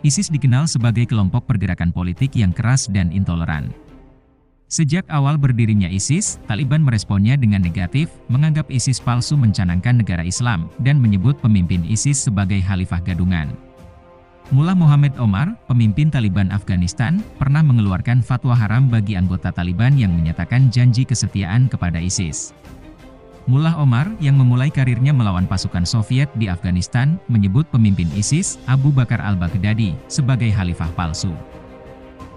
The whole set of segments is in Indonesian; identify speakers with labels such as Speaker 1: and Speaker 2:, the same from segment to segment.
Speaker 1: ISIS dikenal sebagai kelompok pergerakan politik yang keras dan intoleran. Sejak awal berdirinya ISIS, Taliban meresponnya dengan negatif, menganggap ISIS palsu mencanangkan negara Islam, dan menyebut pemimpin ISIS sebagai khalifah gadungan. Mullah Mohammed Omar, pemimpin Taliban Afghanistan, pernah mengeluarkan fatwa haram bagi anggota Taliban yang menyatakan janji kesetiaan kepada ISIS. Mullah Omar, yang memulai karirnya melawan pasukan Soviet di Afghanistan, menyebut pemimpin ISIS, Abu Bakar al-Baghdadi, sebagai khalifah palsu.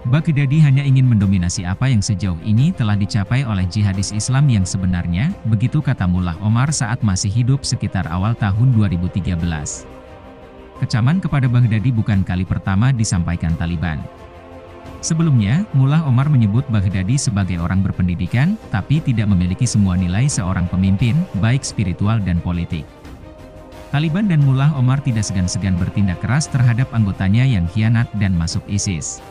Speaker 1: Baghdadi hanya ingin mendominasi apa yang sejauh ini telah dicapai oleh jihadis Islam yang sebenarnya, begitu kata Mullah Omar saat masih hidup sekitar awal tahun 2013. Kecaman kepada Baghdadi bukan kali pertama disampaikan Taliban. Sebelumnya, Mullah Omar menyebut Baghdadi sebagai orang berpendidikan, tapi tidak memiliki semua nilai seorang pemimpin, baik spiritual dan politik. Taliban dan Mullah Omar tidak segan-segan bertindak keras terhadap anggotanya yang khianat dan masuk ISIS.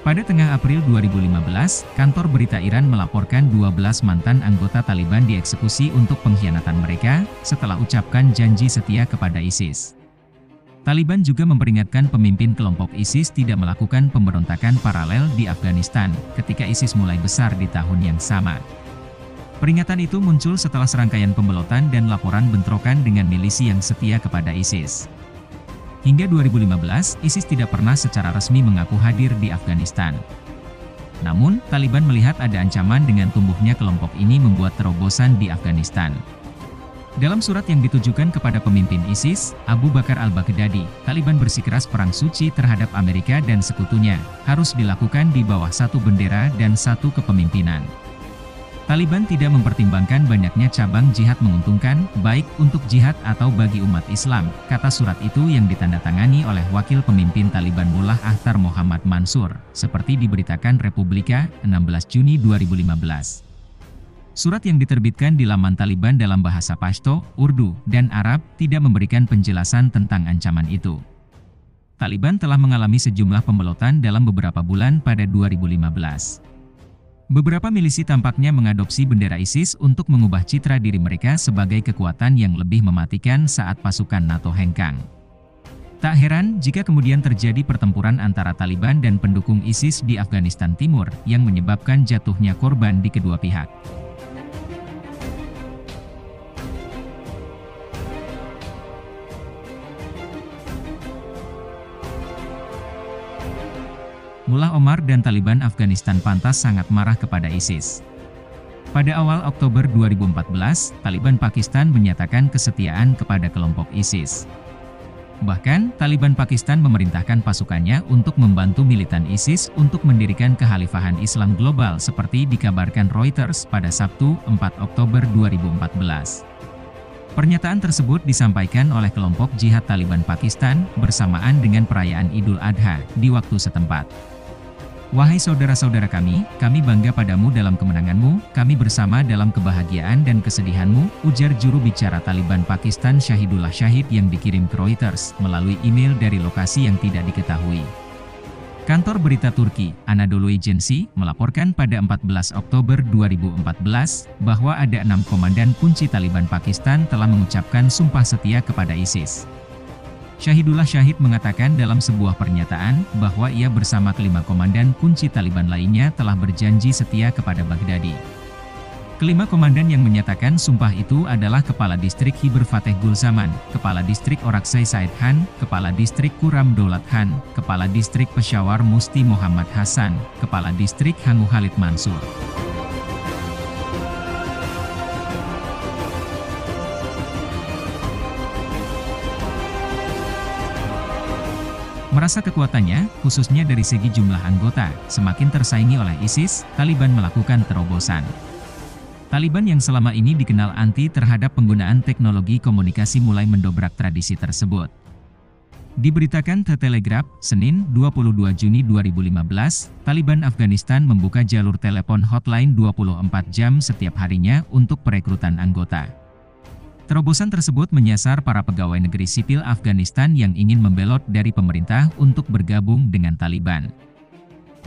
Speaker 1: Pada tengah April 2015, kantor berita Iran melaporkan 12 mantan anggota Taliban dieksekusi untuk pengkhianatan mereka, setelah ucapkan janji setia kepada ISIS. Taliban juga memperingatkan pemimpin kelompok ISIS tidak melakukan pemberontakan paralel di Afghanistan, ketika ISIS mulai besar di tahun yang sama. Peringatan itu muncul setelah serangkaian pembelotan dan laporan bentrokan dengan milisi yang setia kepada ISIS. Hingga 2015, ISIS tidak pernah secara resmi mengaku hadir di Afghanistan. Namun, Taliban melihat ada ancaman dengan tumbuhnya kelompok ini membuat terobosan di Afghanistan. Dalam surat yang ditujukan kepada pemimpin ISIS, Abu Bakar al-Baghdadi, Taliban bersikeras perang suci terhadap Amerika dan sekutunya, harus dilakukan di bawah satu bendera dan satu kepemimpinan. Taliban tidak mempertimbangkan banyaknya cabang jihad menguntungkan, baik untuk jihad atau bagi umat Islam, kata surat itu yang ditandatangani oleh wakil pemimpin Taliban Mullah Akhtar Mohammad Mansur, seperti diberitakan Republika, 16 Juni 2015. Surat yang diterbitkan di laman Taliban dalam bahasa Pashto, Urdu, dan Arab tidak memberikan penjelasan tentang ancaman itu. Taliban telah mengalami sejumlah pembelotan dalam beberapa bulan pada 2015. Beberapa milisi tampaknya mengadopsi bendera ISIS untuk mengubah citra diri mereka sebagai kekuatan yang lebih mematikan saat pasukan NATO hengkang. Tak heran jika kemudian terjadi pertempuran antara Taliban dan pendukung ISIS di Afghanistan Timur, yang menyebabkan jatuhnya korban di kedua pihak. Mullah Omar dan Taliban Afghanistan pantas sangat marah kepada ISIS. Pada awal Oktober 2014, Taliban Pakistan menyatakan kesetiaan kepada kelompok ISIS. Bahkan, Taliban Pakistan memerintahkan pasukannya untuk membantu militan ISIS untuk mendirikan kekhalifahan Islam global seperti dikabarkan Reuters pada Sabtu, 4 Oktober 2014. Pernyataan tersebut disampaikan oleh kelompok jihad Taliban Pakistan bersamaan dengan perayaan Idul Adha di waktu setempat. Wahai saudara-saudara kami bangga padamu dalam kemenanganmu, kami bersama dalam kebahagiaan dan kesedihanmu, ujar juru bicara Taliban Pakistan Shahidullah Shahid yang dikirim ke Reuters melalui email dari lokasi yang tidak diketahui. Kantor berita Turki, Anadolu Agency, melaporkan pada 14 Oktober 2014 bahwa ada 6 komandan kunci Taliban Pakistan telah mengucapkan sumpah setia kepada ISIS. Shahidullah Shahid mengatakan dalam sebuah pernyataan bahwa ia bersama kelima komandan kunci Taliban lainnya telah berjanji setia kepada Baghdadi. Kelima komandan yang menyatakan sumpah itu adalah Kepala Distrik Khyber Fateh Gulzaman, Kepala Distrik Orakzai Said Khan, Kepala Distrik Kuram Daulat Khan, Kepala Distrik Peshawar Musti Muhammad Hasan, Kepala Distrik Hangu Khalid Mansur. Merasa kekuatannya, khususnya dari segi jumlah anggota, semakin tersaingi oleh ISIS, Taliban melakukan terobosan. Taliban yang selama ini dikenal anti terhadap penggunaan teknologi komunikasi mulai mendobrak tradisi tersebut. Diberitakan The Telegraph, Senin, 22 Juni 2015, Taliban Afghanistan membuka jalur telepon hotline 24 jam setiap harinya untuk perekrutan anggota. Terobosan tersebut menyasar para pegawai negeri sipil Afghanistan yang ingin membelot dari pemerintah untuk bergabung dengan Taliban.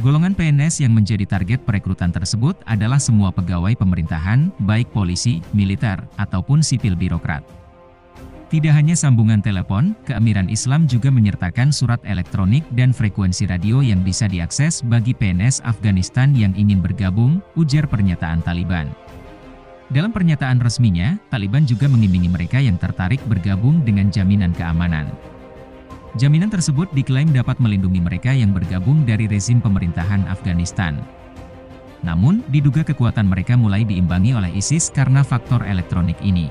Speaker 1: Golongan PNS yang menjadi target perekrutan tersebut adalah semua pegawai pemerintahan, baik polisi, militer, ataupun sipil birokrat. Tidak hanya sambungan telepon, Keamiran Islam juga menyertakan surat elektronik dan frekuensi radio yang bisa diakses bagi PNS Afghanistan yang ingin bergabung, ujar pernyataan Taliban. Dalam pernyataan resminya, Taliban juga mengiming mereka yang tertarik bergabung dengan jaminan keamanan. Jaminan tersebut diklaim dapat melindungi mereka yang bergabung dari rezim pemerintahan Afghanistan. Namun, diduga kekuatan mereka mulai diimbangi oleh ISIS karena faktor elektronik ini.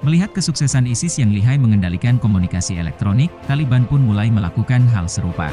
Speaker 1: Melihat kesuksesan ISIS yang lihai mengendalikan komunikasi elektronik, Taliban pun mulai melakukan hal serupa.